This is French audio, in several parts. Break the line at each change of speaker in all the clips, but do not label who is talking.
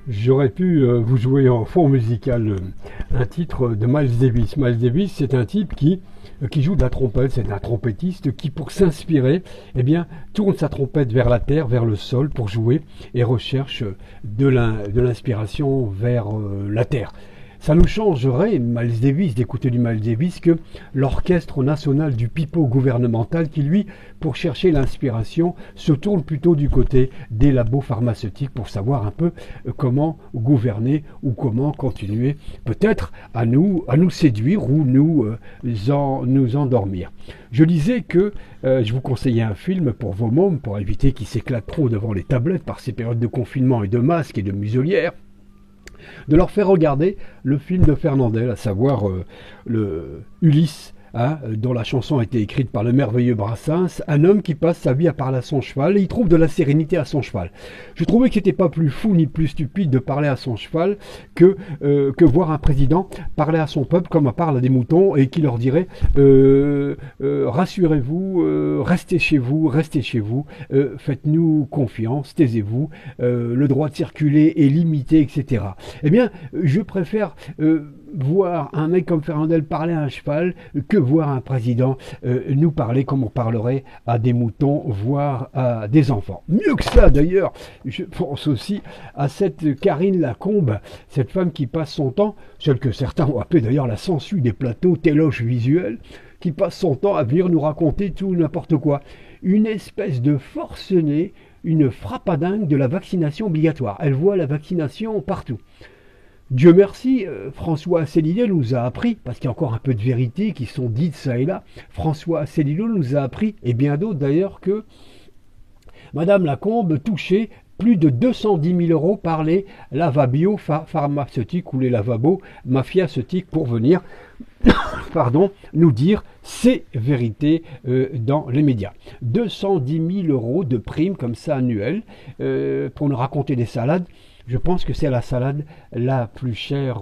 J'aurais pu vous jouer en fond musical un titre de Miles Davis. Miles Davis, c'est un type qui joue de la trompette, c'est un trompettiste qui, pour s'inspirer, eh bien, tourne sa trompette vers la terre, vers le sol pour jouer et recherche de l'inspiration vers la terre. Ça nous changerait, Miles Davis, d'écouter du Miles Davis, que l'Orchestre national du pipeau gouvernemental qui, lui, pour chercher l'inspiration, se tourne plutôt du côté des labos pharmaceutiques pour savoir un peu comment gouverner ou comment continuer peut-être à nous séduire ou nous endormir. Je disais que je vous conseillais un film pour vos mômes, pour éviter qu'ils s'éclatent trop devant les tablettes par ces périodes de confinement et de masques et de muselières, de leur faire regarder le film de Fernandel, à savoir le Ulysse, hein, dont la chanson a été écrite par le merveilleux Brassens, un homme qui passe sa vie à parler à son cheval et il trouve de la sérénité à son cheval. Je trouvais que c'était pas plus fou ni plus stupide de parler à son cheval que voir un président parler à son peuple comme on parle à des moutons et qui leur dirait rassurez-vous, restez chez vous, faites-nous confiance, taisez-vous, le droit de circuler est limité, etc. Eh bien, je préfère voir un mec comme Fernandel parler à un cheval que voir un président nous parler comme on parlerait à des moutons, voire à des enfants. Mieux que ça d'ailleurs, je pense aussi à cette Karine Lacombe, cette femme qui passe son temps, celle que certains ont appelée d'ailleurs la sangsue des plateaux téloche visuelle, qui passe son temps à venir nous raconter tout n'importe quoi. Une espèce de forcené, une frappadingue de la vaccination obligatoire. Elle voit la vaccination partout. Dieu merci, François Asselineau nous a appris, parce qu'il y a encore un peu de vérité qui sont dites ça et là, François Asselineau nous a appris, et bien d'autres d'ailleurs, que Madame Lacombe touchait plus de 210 000 euros par les lavabio pharmaceutiques ou les lavabos mafiaceutiques pour venir nous dire ces vérités dans les médias. 210 000 euros de primes comme ça annuelles pour nous raconter des salades. Je pense que c'est la salade la plus chère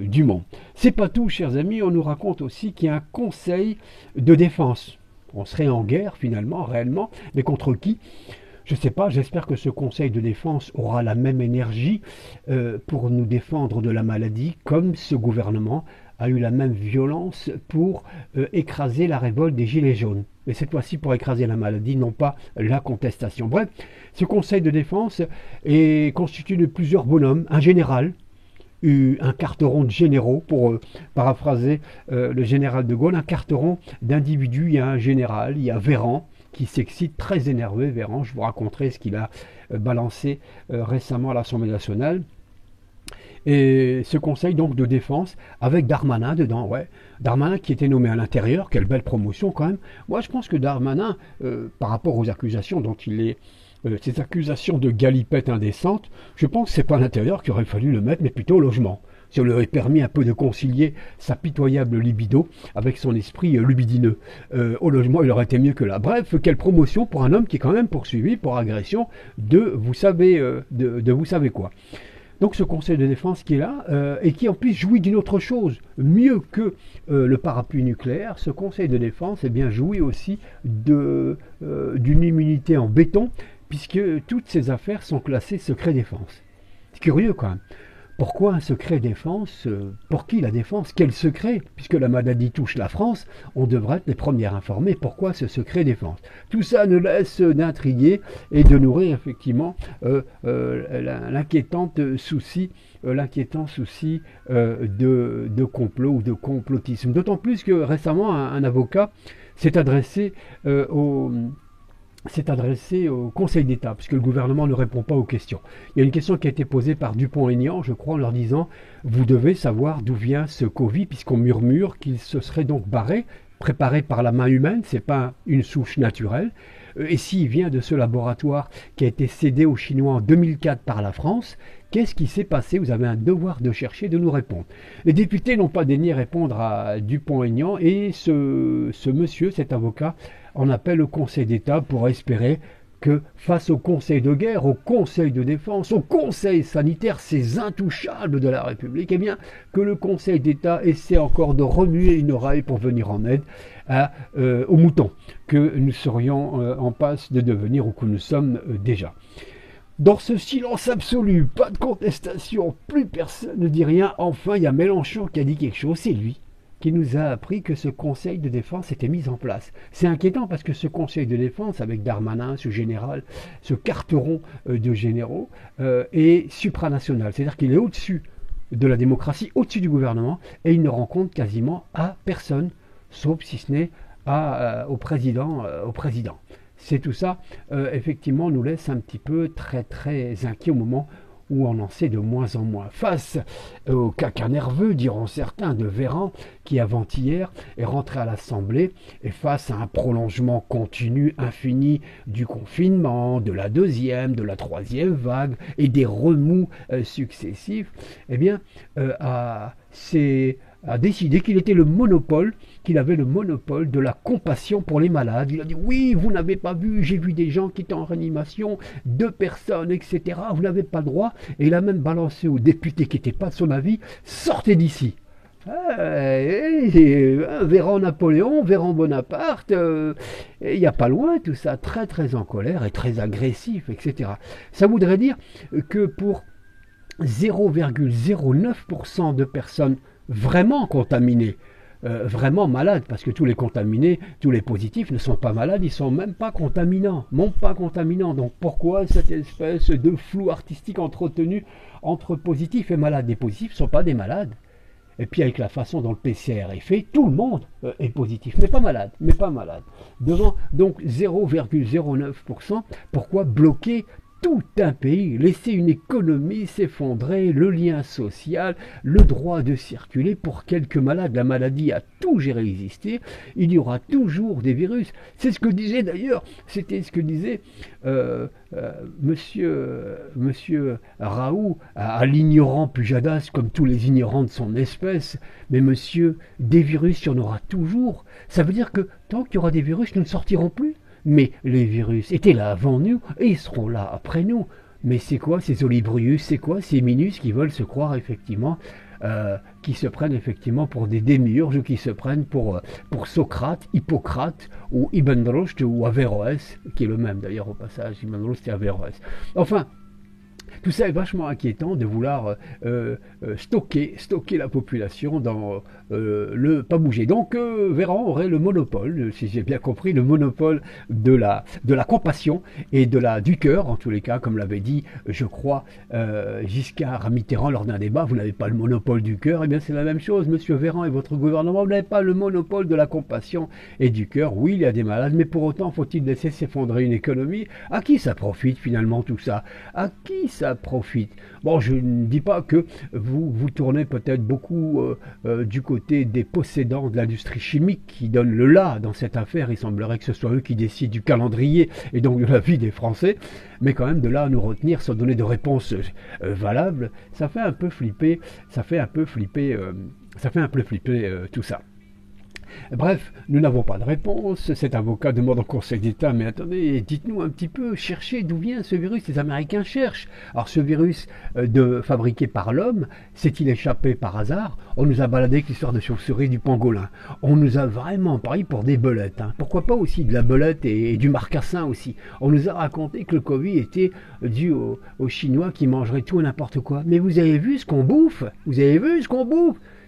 du monde. C'est pas tout, chers amis, on nous raconte aussi qu'il y a un conseil de défense. On serait en guerre finalement, réellement, mais contre qui? Je ne sais pas, j'espère que ce conseil de défense aura la même énergie pour nous défendre de la maladie, comme ce gouvernement a eu la même violence pour écraser la révolte des Gilets jaunes. Mais cette fois-ci pour écraser la maladie, non pas la contestation. Bref, ce conseil de défense est constitué de plusieurs bonhommes, un général, un carteron de généraux, pour paraphraser le général de Gaulle, un carteron d'individus, il y a un général, il y a Véran, qui s'excite, très énervé, Véran, je vous raconterai ce qu'il a balancé récemment à l'Assemblée nationale. Et ce conseil donc de défense avec Darmanin dedans, ouais. Darmanin qui était nommé à l'intérieur, quelle belle promotion quand même. Moi je pense que Darmanin, par rapport aux accusations dont il est, ces accusations de galipette indécente, je pense que c'est pas à l'intérieur qu'il aurait fallu le mettre, mais plutôt au logement. Si on lui aurait permis un peu de concilier sa pitoyable libido avec son esprit libidineux. Au logement, il aurait été mieux que là. Bref, quelle promotion pour un homme qui est quand même poursuivi pour agression de vous savez, de vous savez quoi. Donc ce conseil de défense qui est là, et qui en plus jouit d'une autre chose, mieux que le parapluie nucléaire, ce conseil de défense eh bien, jouit aussi d'une immunité en béton, puisque toutes ces affaires sont classées secret défense. C'est curieux quand même. Pourquoi un secret défense? Pour qui la défense? Quel secret? Puisque la maladie touche la France, on devrait être les premiers informés. Pourquoi ce secret défense? Tout ça ne laisse d'intriguer et de nourrir effectivement l'inquiétant souci de complot ou de complotisme. D'autant plus que récemment, un avocat s'est adressé au Conseil d'État, puisque le gouvernement ne répond pas aux questions. Il y a une question qui a été posée par Dupont-Aignan, je crois, en leur disant « Vous devez savoir d'où vient ce Covid, puisqu'on murmure qu'il se serait donc barré, préparé par la main humaine, c'est pas une souche naturelle. Et s'il vient de ce laboratoire qui a été cédé aux Chinois en 2004 par la France, qu'est-ce qui s'est passé? Vous avez un devoir de chercher, de nous répondre. » Les députés n'ont pas daigné répondre à Dupont-Aignan et ce monsieur, cet avocat, en appelle au Conseil d'État pour espérer que face au Conseil de guerre, au Conseil de défense, au Conseil sanitaire, ces intouchables de la République, eh bien, que le Conseil d'État essaie encore de remuer une oreille pour venir en aide aux moutons que nous serions en passe de devenir ou que nous sommes déjà. Dans ce silence absolu, pas de contestation, plus personne ne dit rien. Enfin, il y a Mélenchon qui a dit quelque chose, c'est lui qui nous a appris que ce conseil de défense était mis en place. C'est inquiétant parce que ce conseil de défense, avec Darmanin, ce général, ce carteron de généraux, est supranational. C'est-à-dire qu'il est au-dessus de la démocratie, au-dessus du gouvernement, et il ne rend compte quasiment à personne, sauf si ce n'est au président. C'est tout ça, effectivement, nous laisse un petit peu très inquiets au moment où on en sait de moins en moins. Face au caca nerveux, diront certains, de Véran, qui avant-hier est rentré à l'Assemblée, et face à un prolongement continu, infini du confinement, de la deuxième, de la troisième vague, et des remous successifs, eh bien, a décidé qu'il avait le monopole de la compassion pour les malades. Il a dit oui, vous n'avez pas vu, j'ai vu des gens qui étaient en réanimation, 2 personnes, etc. Vous n'avez pas le droit. Et il a même balancé aux députés qui n'étaient pas de son avis, sortez d'ici. Véran Napoléon, Véran Bonaparte, il n'y a pas loin tout ça, très en colère et très agressif, etc. Ça voudrait dire que pour 0,09% de personnes vraiment contaminées, vraiment malades, parce que tous les contaminés, tous les positifs ne sont pas malades, ils sont même pas contaminants, Donc pourquoi cette espèce de flou artistique entretenu entre positifs et malades? Les positifs ne sont pas des malades. Et puis avec la façon dont le PCR est fait, tout le monde est positif, mais pas malade. Devant donc 0,09%, pourquoi bloquer tout un pays, laisser une économie s'effondrer, le lien social, le droit de circuler pour quelques malades? La maladie a toujours existé, il y aura toujours des virus. C'est ce que disait d'ailleurs, c'était ce que disait monsieur Raoult à l'ignorant Pujadas, comme tous les ignorants de son espèce. Mais monsieur, des virus, il y en aura toujours. Ça veut dire que tant qu'il y aura des virus, nous ne sortirons plus. Mais les virus étaient là avant nous et ils seront là après nous. Mais c'est quoi ces olibrius? C'est quoi ces minus qui veulent se croire effectivement, qui se prennent effectivement pour des démiurges, ou qui se prennent pour Socrate, Hippocrate ou Ibn Rushd ou Averroès, qui est le même d'ailleurs au passage, Ibn Rushd et Averroès. Enfin, tout ça est vachement inquiétant de vouloir stocker la population dans le pas bouger. Donc Véran aurait le monopole, si j'ai bien compris, le monopole de la compassion et du cœur, en tous les cas, comme l'avait dit, je crois, Giscard Mitterrand lors d'un débat. Vous n'avez pas le monopole du cœur. Eh bien c'est la même chose, monsieur Véran et votre gouvernement, vous n'avez pas le monopole de la compassion et du cœur. Oui, il y a des malades, mais pour autant faut-il laisser s'effondrer une économie? À qui ça profite finalement tout ça? À qui ça profite? Bon, je ne dis pas que vous tournez peut-être beaucoup du côté des possédants de l'industrie chimique qui donnent le là dans cette affaire. Il semblerait que ce soit eux qui décident du calendrier et donc de la vie des Français, mais quand même de là à nous retenir sans donner de réponse valable, ça fait un peu flipper, tout ça. Bref, nous n'avons pas de réponse. Cet avocat demande au Conseil d'État, mais attendez, dites-nous un petit peu, cherchez d'où vient ce virus. Les Américains cherchent. Alors ce virus fabriqué par l'homme, s'est-il échappé par hasard? On nous a baladé avec l'histoire de chauve-souris du pangolin. On nous a vraiment pris pour des belettes. Pourquoi pas aussi de la belette et du marcassin aussi. On nous a raconté que le Covid était dû aux Chinois qui mangeraient tout et n'importe quoi. Mais vous avez vu ce qu'on bouffe?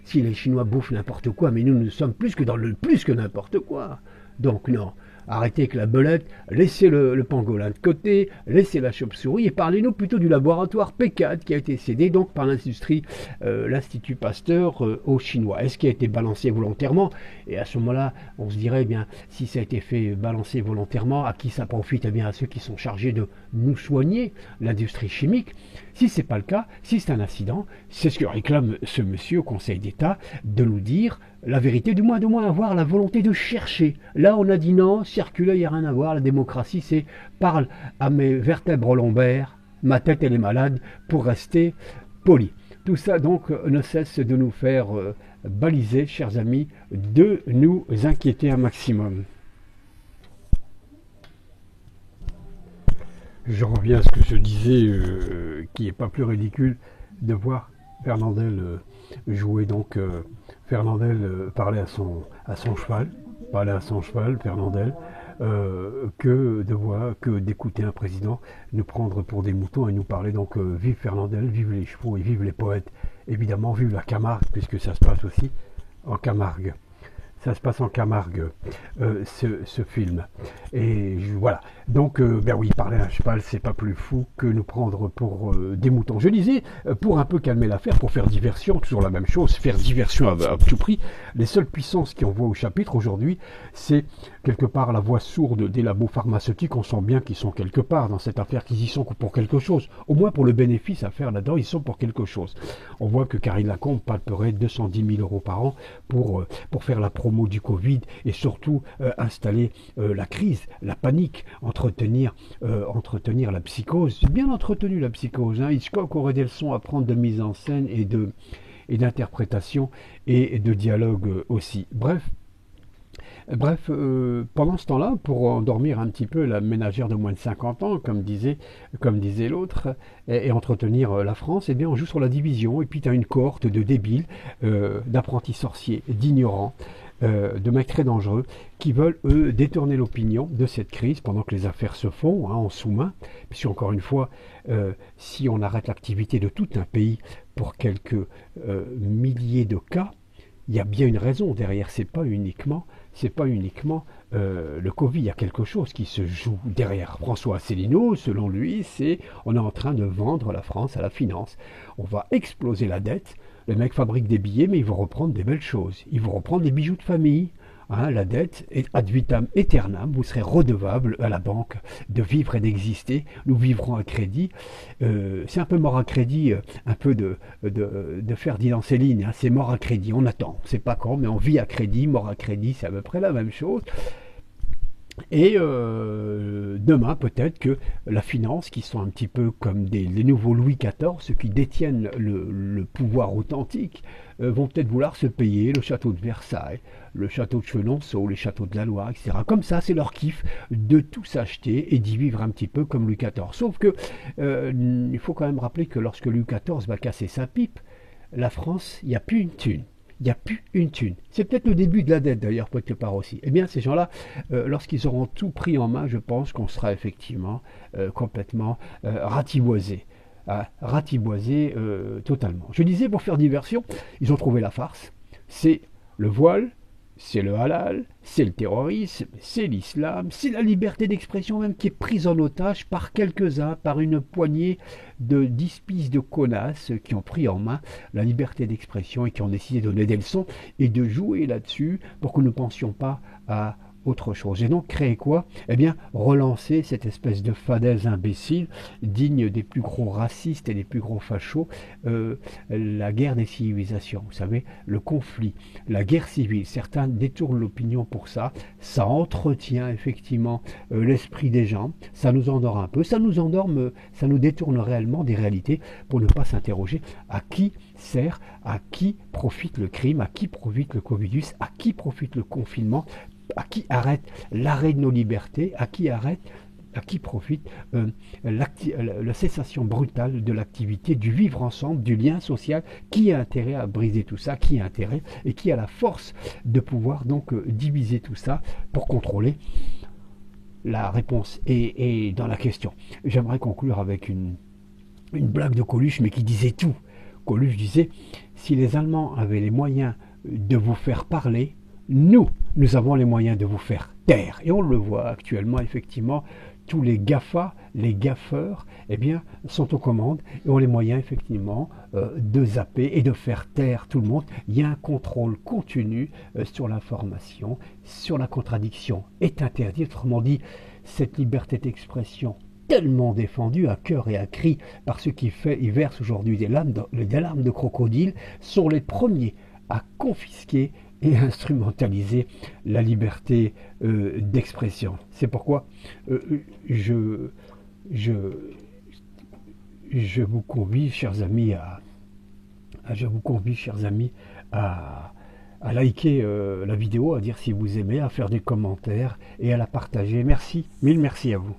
Si les Chinois bouffent n'importe quoi, mais nous sommes plus que n'importe quoi. Donc non, arrêtez avec la belette, laissez le pangolin de côté, laissez la chauve-souris et parlez-nous plutôt du laboratoire P4 qui a été cédé donc par l'Institut Pasteur aux Chinois. Est-ce qu'il a été balancé volontairement? Et à ce moment-là, on se dirait, eh bien, si ça a été fait balancer volontairement, à qui ça profite? Eh bien, à ceux qui sont chargés de nous soigner, l'industrie chimique. Si ce n'est pas le cas, si c'est un accident, c'est ce que réclame ce monsieur au Conseil d'État, de nous dire la vérité, du moins avoir la volonté de chercher. Là, on a dit non, circuler, il n'y a rien à voir, la démocratie, c'est parle à mes vertèbres lombaires, ma tête elle est malade, pour rester poli. Tout ça donc ne cesse de nous faire baliser, chers amis, de nous inquiéter un maximum. Je reviens à ce que je disais, qui n'est pas plus ridicule de voir Fernandel jouer. Donc Fernandel parlait à son cheval, Fernandel, que d'écouter un président nous prendre pour des moutons et nous parler. Donc vive Fernandel, vive les chevaux et vive les poètes. Évidemment, vive la Camargue, puisque ça se passe aussi en Camargue. Ça se passe en Camargue, ce film. Et voilà. Donc, ben oui, parler à un cheval, c'est pas plus fou que nous prendre pour des moutons. Je disais, pour un peu calmer l'affaire, pour faire diversion, toujours la même chose, faire diversion à tout prix, les seules puissances qui envoient au chapitre aujourd'hui, c'est quelque part la voix sourde des labos pharmaceutiques. On sent bien qu'ils sont quelque part dans cette affaire, qu'ils y sont pour quelque chose. Au moins pour le bénéfice à faire là-dedans, ils sont pour quelque chose. On voit que Karine Lacombe palperait 210 000 € par an pour faire la promo du Covid et surtout installer la crise, la panique, entretenir la psychose. C'est bien entretenu la psychose. Hein. Hitchcock aurait des leçons à prendre de mise en scène et d'interprétation et de dialogue aussi. Bref, pendant ce temps-là, pour endormir un petit peu la ménagère de moins de 50 ans, comme disait l'autre, et entretenir la France, eh bien on joue sur la division, et puis tu as une cohorte de débiles, d'apprentis sorciers, d'ignorants, de mecs très dangereux, qui veulent, eux, détourner l'opinion de cette crise pendant que les affaires se font, hein, en sous-main, puisque encore une fois, si on arrête l'activité de tout un pays pour quelques milliers de cas, il y a bien une raison derrière, c'est pas uniquement le Covid, il y a quelque chose qui se joue derrière. François Asselineau, selon lui, on est en train de vendre la France à la finance. On va exploser la dette. Les mecs fabriquent des billets, mais ils vont reprendre des belles choses. Ils vont reprendre des bijoux de famille. Hein, la dette est ad vitam aeternam. Vous serez redevable à la banque de vivre et d'exister. Nous vivrons à crédit. C'est un peu mort à crédit, un peu de Ferdinand Céline. Hein, c'est mort à crédit. On attend. On ne sait pas quand, mais on vit à crédit. Mort à crédit, c'est à peu près la même chose. Et demain, peut-être que la finance, qui sont un petit peu comme les nouveaux Louis XIV, ceux qui détiennent le pouvoir authentique, vont peut-être vouloir se payer le château de Versailles, le château de Chenonceau, les châteaux de la Loire, etc. Comme ça, c'est leur kiff de tout s'acheter et d'y vivre un petit peu comme Louis XIV. Sauf que il faut quand même rappeler que lorsque Louis XIV va casser sa pipe, la France, il n'y a plus une thune. Il n'y a plus une thune. C'est peut-être le début de la dette d'ailleurs, quelque part aussi. Eh bien, ces gens-là, lorsqu'ils auront tout pris en main, je pense qu'on sera effectivement complètement ratiboisé. Ratiboisé totalement. Je disais, pour faire diversion, ils ont trouvé la farce. C'est le voile, c'est le halal, c'est le terrorisme, c'est l'islam, c'est la liberté d'expression même qui est prise en otage par quelques-uns, par une poignée de dispices de connasses qui ont pris en main la liberté d'expression et qui ont décidé de donner des leçons et de jouer là-dessus pour que nous ne pensions pas à autre chose. Et donc créer quoi? Eh bien relancer cette espèce de fadaise imbécile digne des plus gros racistes et des plus gros fachos, la guerre des civilisations, vous savez, le conflit, la guerre civile. Certains détournent l'opinion pour ça, ça entretient effectivement l'esprit des gens, ça nous endort un peu, ça nous détourne réellement des réalités pour ne pas s'interroger à qui sert, à qui profite le crime, à qui profite le Covidus, à qui profite le confinement, à qui arrête l'arrêt de nos libertés, à qui profite la cessation brutale de l'activité, du vivre ensemble, du lien social, qui a intérêt à briser tout ça, qui a intérêt et qui a la force de pouvoir donc diviser tout ça pour contrôler. La réponse est dans la question. J'aimerais conclure avec une blague de Coluche, mais qui disait tout. Coluche disait, si les Allemands avaient les moyens de vous faire parler, nous avons les moyens de vous faire taire. Et on le voit actuellement, effectivement, tous les GAFA, les gaffeurs, eh bien, sont aux commandes et ont les moyens, effectivement, de zapper et de faire taire tout le monde. Il y a un contrôle continu sur l'information, sur la contradiction est interdite. Autrement dit, cette liberté d'expression tellement défendue à cœur et à cri par ceux qui versent aujourd'hui des larmes de crocodile sont les premiers à confisquer et instrumentaliser la liberté d'expression. C'est pourquoi je vous convie, chers amis, à liker la vidéo, à dire si vous aimez, à faire des commentaires et à la partager. Merci, mille merci à vous.